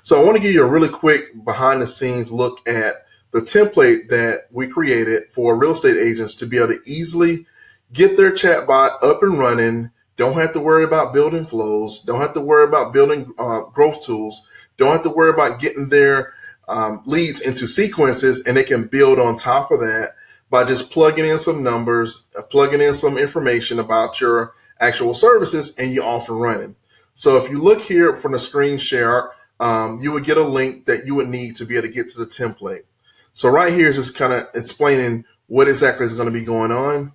So I want to give you a really quick behind the scenes look at the template that we created for real estate agents to be able to easily get their chatbot up and running. Don't have to worry about building flows. Don't have to worry about building growth tools. Don't have to worry about getting their leads into sequences, and they can build on top of that by just plugging in some numbers, plugging in some information about your actual services, and you're off and running. So if you look here from the screen share, you would get a link that you would need to be able to get to the template. So right here is just kind of explaining what exactly is going to be going on.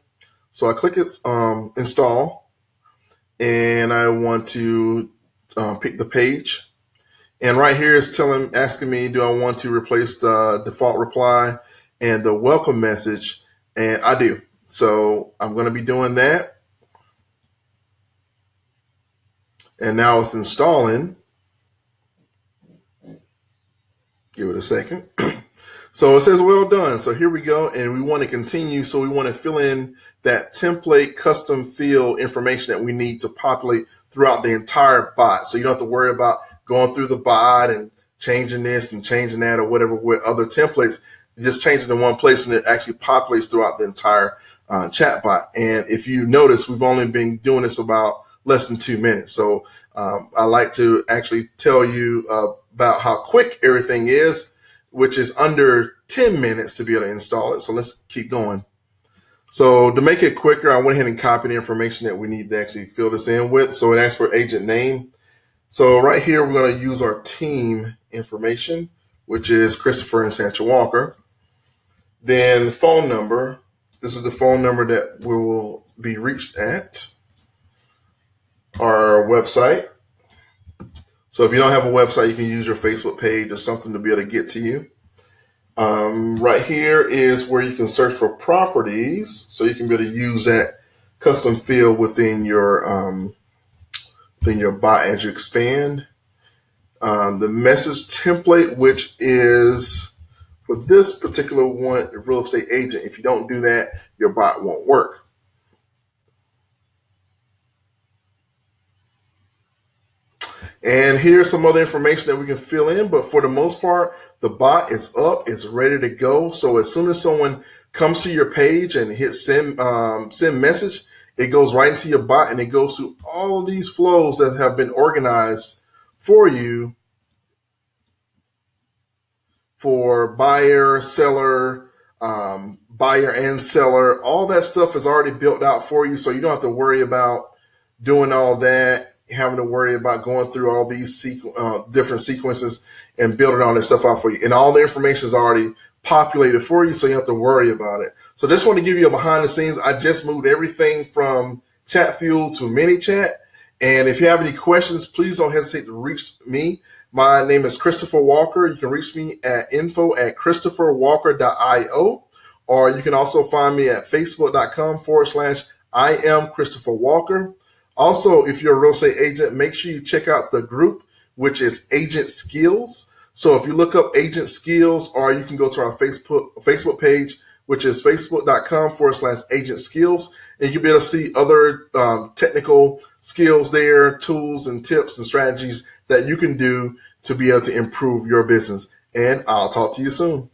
So I click install, and I want to pick the page. And right here is asking me, do I want to replace the default reply and the welcome message? And I do. So I'm going to be doing that. And now it's installing. Give it a second. So it says, well done. So here we go. And we want to continue. So we want to fill in that template custom field information that we need to populate throughout the entire bot. So you don't have to worry about going through the bot and changing this and changing that or whatever with other templates. You just change it in one place and it actually populates throughout the entire chatbot. And if you notice, we've only been doing this about less than 2 minutes. So I like to actually tell you about how quick everything is, which is under 10 minutes to be able to install it. So let's keep going. So to make it quicker, I went ahead and copied the information that we need to actually fill this in with. So it asks for agent name. So right here, we're going to use our team information, which is Christopher and Sancha Walker. Then phone number. This is the phone number that we will be reached at. Our website. So if you don't have a website, you can use your Facebook page or something to be able to get to you. Right here is where you can search for properties, so you can be able to use that custom field within your bot as you expand. The message template, which is for this particular one, real estate agent. If you don't do that, your bot won't work. And here's some other information that we can fill in, but for the most part, the bot is up, it's ready to go. So as soon as someone comes to your page and hits send message, it goes right into your bot and it goes through all of these flows that have been organized for you for buyer, seller, buyer and seller. All that stuff is already built out for you, so you don't have to worry about doing all that, having to worry about going through all these different sequences and building all this stuff out for you. And all the information is already populated for you, so you don't have to worry about it. So just want to give you a behind the scenes. I just moved everything from Chatfuel to ManyChat. And if you have any questions, please don't hesitate to reach me. My name is Christopher Walker. You can reach me at info@christopherwalker.io, or you can also find me at facebook.com/I am Christopher Walker. Also, if you're a real estate agent, make sure you check out the group, which is Agent Skills. So if you look up Agent Skills, or you can go to our Facebook page, which is facebook.com/Agent Skills, and you'll be able to see other technical skills there, tools and tips and strategies that you can do to be able to improve your business. And I'll talk to you soon.